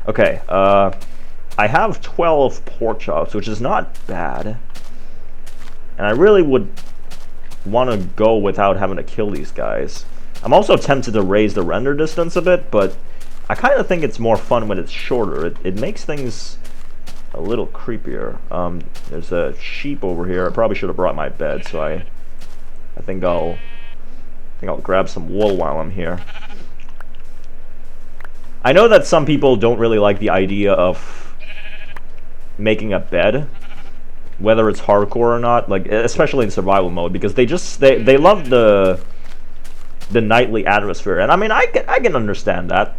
Okay, I have 12 pork chops, which is not bad. And I really would want to go without having to kill these guys. I'm also tempted to raise the render distance a bit, but I kind of think it's more fun when it's shorter. It makes things a little creepier. There's a sheep over here. I probably should have brought my bed, so I think I'll grab some wool while I'm here. I know that some people don't really like the idea of making a bed, whether it's hardcore or not, like especially in survival mode, because they love the nightly atmosphere, and I mean I can understand that,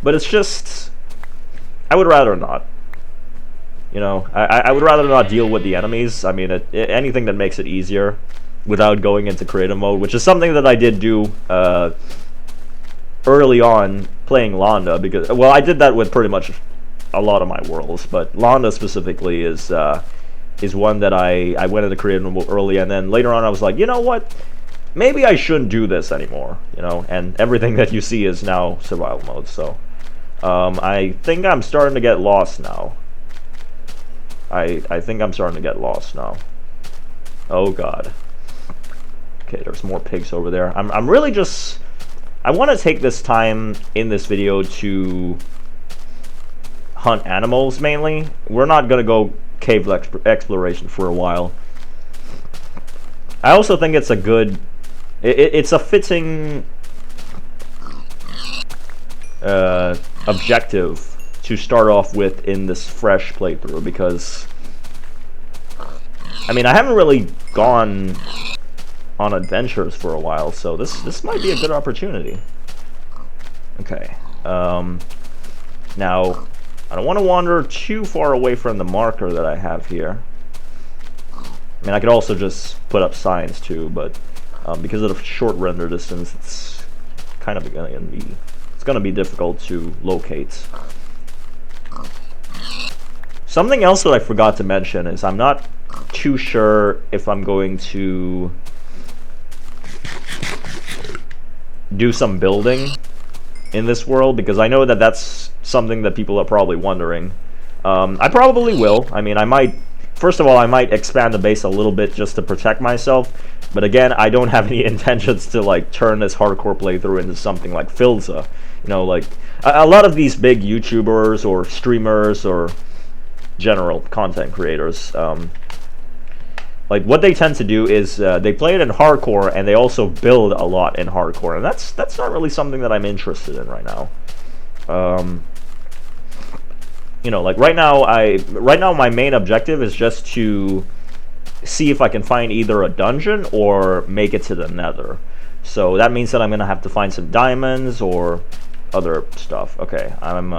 but it's just I would rather not. You know, I would rather not deal with the enemies. I mean, anything that makes it easier without going into creative mode, which is something that I did do early on playing Londa, because, well, I did that with pretty much a lot of my worlds, but Londa specifically is one that I went into creative mode early, and then later on I was like, you know what, maybe I shouldn't do this anymore, you know, and everything that you see is now survival mode, so I think I'm starting to get lost now. I think I'm starting to get lost now. Oh god. Okay, there's more pigs over there. I'm really just... I want to take this time in this video to hunt animals, mainly. We're not going to go cave exploration for a while. I also think it's a good... It's a fitting objective to start off with in this fresh playthrough, because I mean I haven't really gone on adventures for a while, so this might be a good opportunity. Okay, now I don't want to wander too far away from the marker that I have here. I mean, I could also just put up signs too, but because of the short render distance, it's kind of gonna be difficult to locate. Something else that I forgot to mention is I'm not too sure if I'm going to do some building in this world, because I know that that's something that people are probably wondering. I probably will. I mean, first of all, I might expand the base a little bit just to protect myself, but again, I don't have any intentions to like turn this hardcore playthrough into something like Filza. You know, like a lot of these big YouTubers or streamers or general content creators, like what they tend to do is they play it in hardcore and they also build a lot in hardcore, and that's not really something that I'm interested in right now. You know, like right now my main objective is just to see if I can find either a dungeon or make it to the Nether. So that means that I'm gonna have to find some diamonds or other stuff. Okay, let me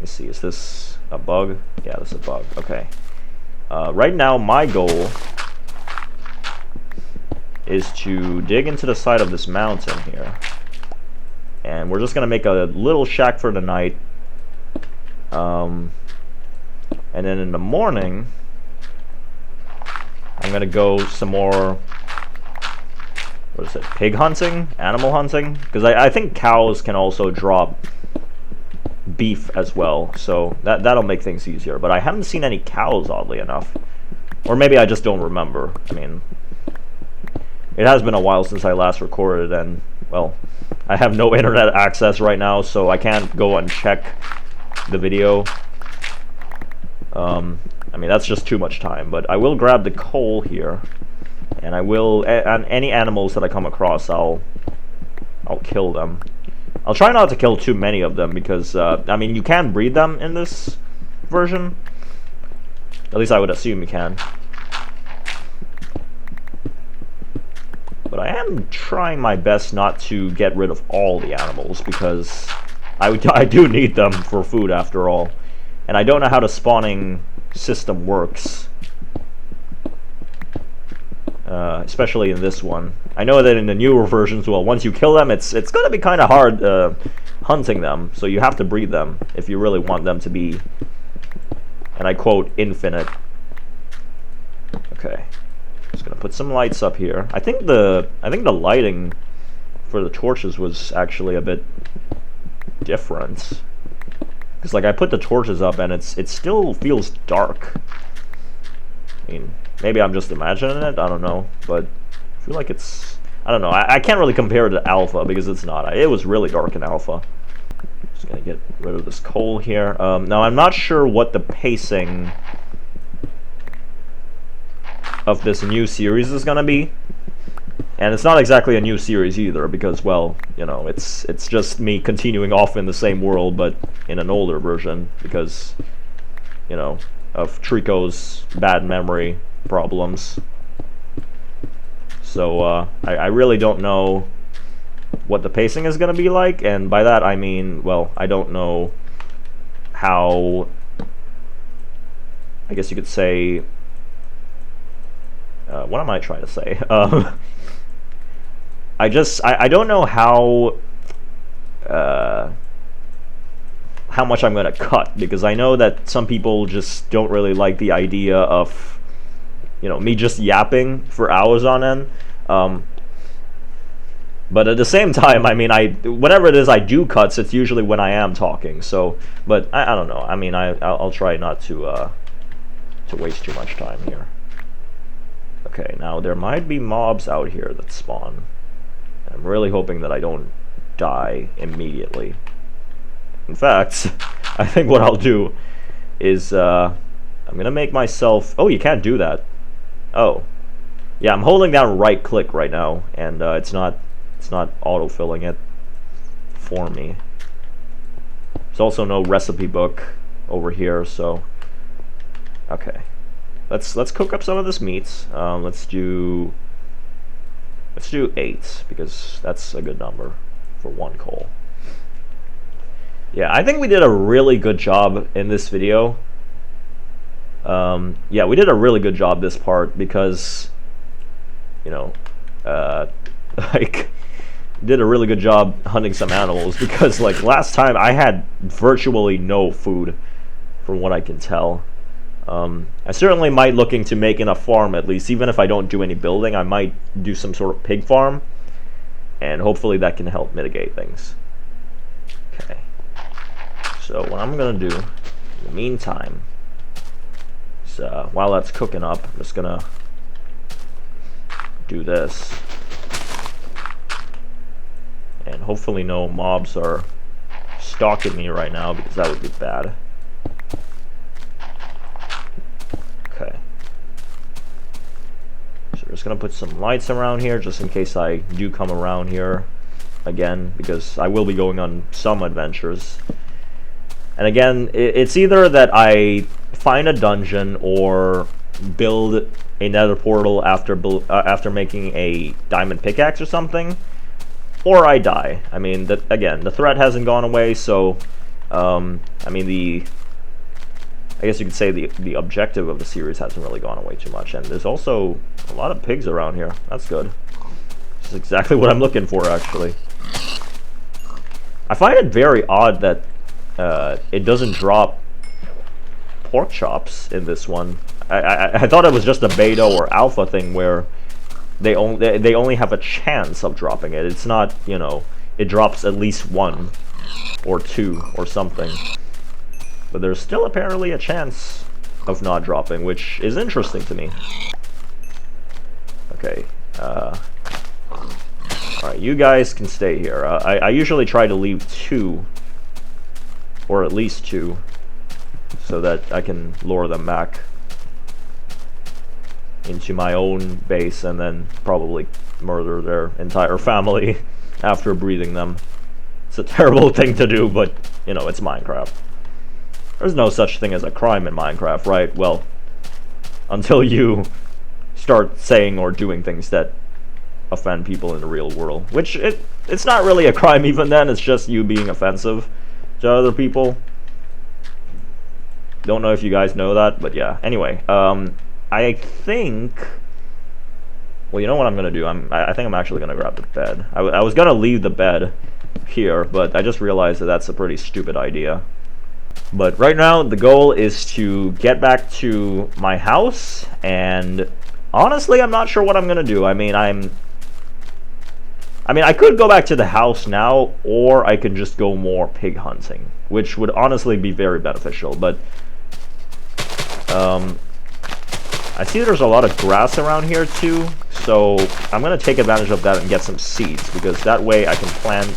see, is this a bug? Yeah, this is a bug. Okay. Right now, my goal is to dig into the side of this mountain here. And we're just going to make a little shack for the night. And then in the morning, I'm going to go some more, what is it, pig hunting? Animal hunting? Because I think cows can also drop beef as well, so that'll make things easier. But I haven't seen any cows, oddly enough, or maybe I just don't remember. I mean, it has been a while since I last recorded, and well, I have no internet access right now, so I can't go and check the video. I mean, that's just too much time. But I will grab the coal here, and I will, and any animals that I come across, I'll kill them. I'll try not to kill too many of them, because, I mean, you can breed them in this version. At least I would assume you can. But I am trying my best not to get rid of all the animals, because I do need them for food after all. And I don't know how the spawning system works. Especially in this one. I know that in the newer versions, well, once you kill them, it's going to be kind of hard hunting them. So you have to breed them if you really want them to be, and I quote, infinite. Okay, just gonna put some lights up here. I think the lighting for the torches was actually a bit different. Because like I put the torches up and it still feels dark. I mean, maybe I'm just imagining it, I don't know, but I feel like it's, I don't know, I can't really compare it to alpha because it's not. It was really dark in alpha. Just gonna get rid of this coal here. Now I'm not sure what the pacing of this new series is gonna be. And it's not exactly a new series either, because, well, you know, it's just me continuing off in the same world, but in an older version, because, you know, of Trico's bad memory problems. So, I really don't know what the pacing is going to be like, and by that I mean, well, I don't know how, I guess you could say, what am I trying to say? I don't know how much I'm going to cut, because I know that some people just don't really like the idea of, you know, me just yapping for hours on end. But at the same time, I mean, whatever it is I do cuts, it's usually when I am talking. So, but I don't know. I mean, I'll try not to waste too much time here. Okay, now there might be mobs out here that spawn. I'm really hoping that I don't die immediately. In fact, I think what I'll do is I'm gonna make myself. Oh, you can't do that. Oh, yeah, I'm holding down right click right now, and it's not autofilling it for me. There's also no recipe book over here, so okay. Let's cook up some of this meat. Let's do 8, because that's a good number for 1 coal. Yeah, I think we did a really good job in this video. Yeah, we did a really good job this part, because, you know, like, did a really good job hunting some animals, because, like, last time I had virtually no food, from what I can tell. I certainly might look into making a farm, at least. Even if I don't do any building, I might do some sort of pig farm, and hopefully that can help mitigate things. Okay, so what I'm gonna do in the meantime is, while that's cooking up, I'm just gonna do this, and hopefully no mobs are stalking me right now, because that would be bad. Okay. So we're just going to put some lights around here, just in case I do come around here again, because I will be going on some adventures. And again, it's either that I find a dungeon or build a nether portal after making a diamond pickaxe or something, or I die. I mean, again, the threat hasn't gone away, so, I mean, I guess you could say the objective of the series hasn't really gone away too much. And there's also a lot of pigs around here. That's good. This is exactly what I'm looking for, actually. I find it very odd that it doesn't drop pork chops in this one. I thought it was just a beta or alpha thing where they only have a chance of dropping it. It's not, you know, it drops at least 1 or 2 or something. But there's still apparently a chance of not dropping, which is interesting to me. Okay. Alright, you guys can stay here. I usually try to leave 2, or at least 2, so that I can lure them back into my own base and then probably murder their entire family after breeding them. It's a terrible thing to do, but, you know, it's Minecraft. There's no such thing as a crime in Minecraft, right? Well, until you start saying or doing things that offend people in the real world. Which, it's not really a crime even then, it's just you being offensive to other people. Don't know if you guys know that, but yeah. Anyway, I think... Well, you know what I'm going to do? I think I'm actually going to grab the bed. I was going to leave the bed here, but I just realized that that's a pretty stupid idea. But right now, the goal is to get back to my house, and honestly, I'm not sure what I'm going to do. I mean, I mean, I could go back to the house now, or I could just go more pig hunting, which would honestly be very beneficial, but I see there's a lot of grass around here too, so I'm going to take advantage of that and get some seeds, because that way I can plant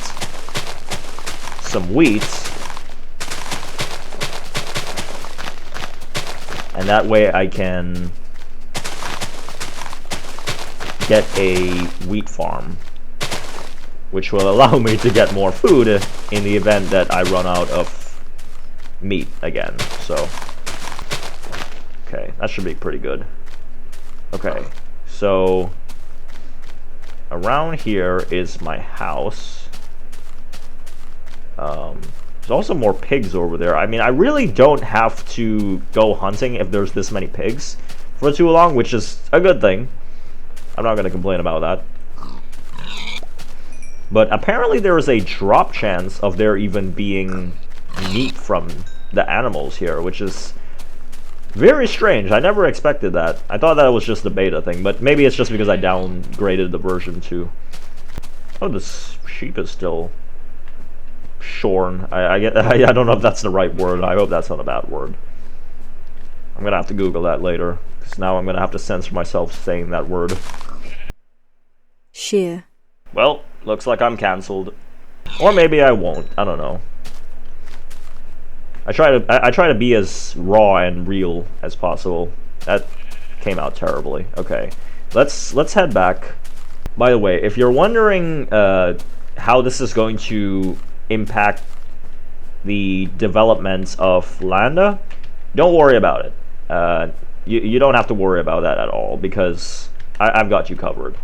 some wheat, and that way I can get a wheat farm, which will allow me to get more food in the event that I run out of meat again. So, okay, that should be pretty good. Okay, so around here is my house. There's also more pigs over there. I mean, I really don't have to go hunting if there's this many pigs for too long, which is a good thing. I'm not going to complain about that. But apparently there is a drop chance of there even being meat from the animals here, which is very strange. I never expected that. I thought that was just a beta thing, but maybe it's just because I downgraded the version 2. Oh, this sheep is still shorn. I don't know if that's the right word. I hope that's not a bad word. I'm gonna have to Google that later, because now I'm gonna have to censor myself saying that word. Shear. Well, looks like I'm cancelled. Or maybe I won't. I don't know. I try to be as raw and real as possible. That came out terribly. Okay, let's head back. By the way, if you're wondering how this is going to impact the development of Landa, don't worry about it. You don't have to worry about that at all, because I've got you covered.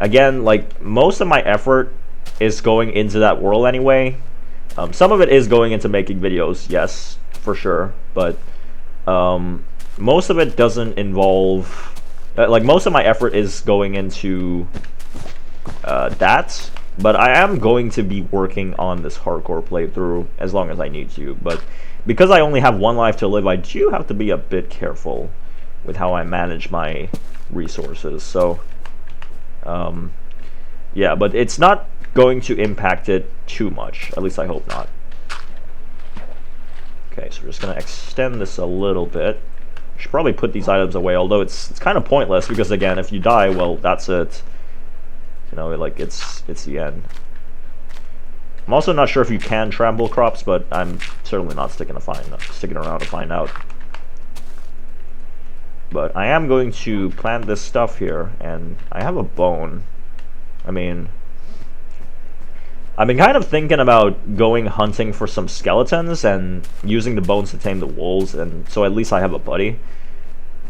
Again, like, most of my effort is going into that world anyway. Some of it is going into making videos, yes, for sure, but most of it doesn't involve... like, most of my effort is going into that, but I am going to be working on this hardcore playthrough as long as I need to. But because I only have one life to live, I do have to be a bit careful with how I manage my resources. So, yeah, but it's not going to impact it too much. At least I hope not. Okay, so we're just going to extend this a little bit. Should probably put these items away, although it's kind of pointless, because again, if you die, well, that's it. You know, like, it's the end. I'm also not sure if you can trample crops, but I'm certainly not sticking around to find out. But I am going to plant this stuff here, and I have a bone. I mean, I've been kind of thinking about going hunting for some skeletons and using the bones to tame the wolves, and so at least I have a buddy.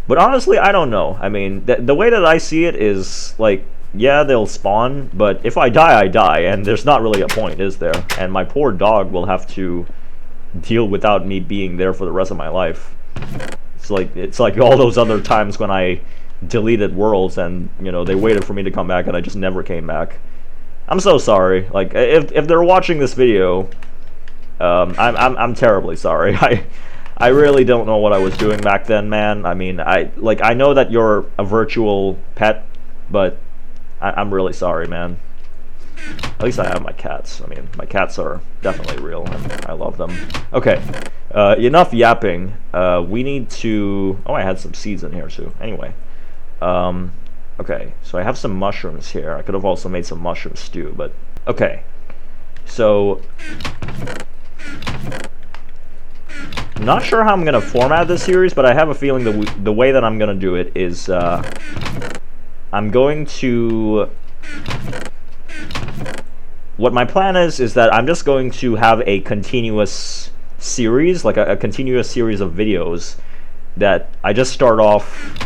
But honestly, I don't know. I mean, the way that I see it is, like, yeah, they'll spawn, but if I die, I die, and there's not really a point, is there? And my poor dog will have to deal without me being there for the rest of my life. It's like all those other times when I deleted worlds and, you know, they waited for me to come back and I just never came back. I'm so sorry. Like, if they're watching this video, I'm terribly sorry. I really don't know what I was doing back then, man. I mean, I know that you're a virtual pet, but I'm really sorry, man. At least I have my cats. I mean, my cats are definitely real, and I love them. Okay, enough yapping. We need to... Oh, I had some seeds in here, too. Anyway. Okay, so I have some mushrooms here. I could have also made some mushroom stew, but... Okay, so... I'm not sure how I'm going to format this series, but I have a feeling the way that I'm going to do it is... I'm going to... What my plan is that I'm just going to have a continuous series, like a continuous series of videos that I just start off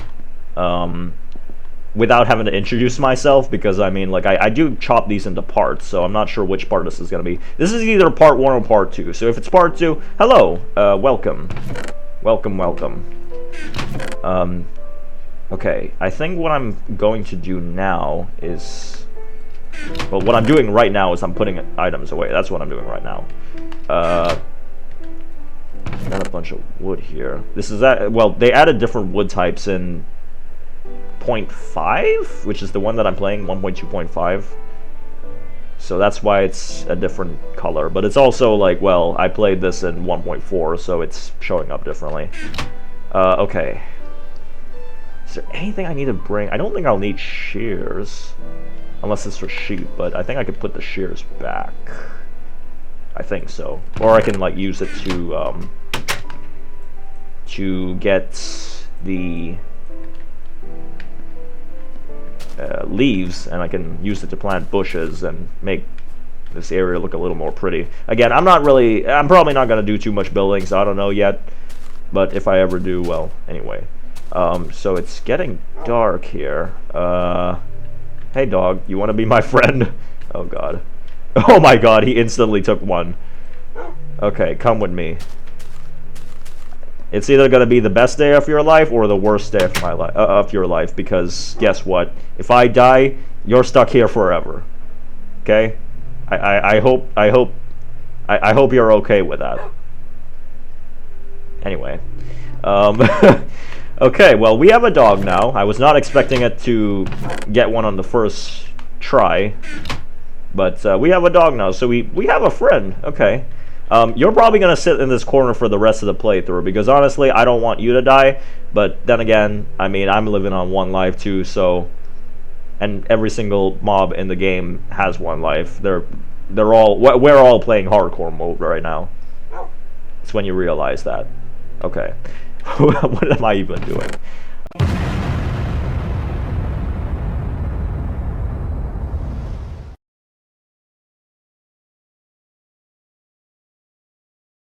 without having to introduce myself, because I mean, like, I do chop these into parts, so I'm not sure which part this is going to be. This is either part 1 or part 2, so if it's part 2, hello, welcome. Welcome. Okay, I think what I'm going to do now is... Well, what I'm doing right now is I'm putting items away. That's what I'm doing right now. Got a bunch of wood here. This is that. Well, they added different wood types in 1.5, which is the one that I'm playing, 1.2.5. So that's why it's a different color. But it's also like, well, I played this in 1.4, so it's showing up differently. Okay. Is there anything I need to bring? I don't think I'll need shears. Unless it's for sheep, but I think I could put the shears back. I think so. Or I can, like, use it to get the leaves, and I can use it to plant bushes and make this area look a little more pretty. Again, I'm probably not going to do too much building, so I don't know yet. But if I ever do, well, anyway. So it's getting dark here. Hey dog, you want to be my friend? Oh god. Oh my god, he instantly took one. Okay, come with me. It's either going to be the best day of your life or the worst day of your life, because guess what? If I die, you're stuck here forever. Okay? I hope you're okay with that. Anyway. Okay, well, we have a dog now. I was not expecting it to get one on the first try. But we have a dog now, so we have a friend. Okay. You're probably going to sit in this corner for the rest of the playthrough, because honestly, I don't want you to die. But then again, I mean, I'm living on 1 life too, so... And every single mob in the game has 1 life. We're all playing hardcore mode right now. It's when you realize that. Okay. What am I even doing?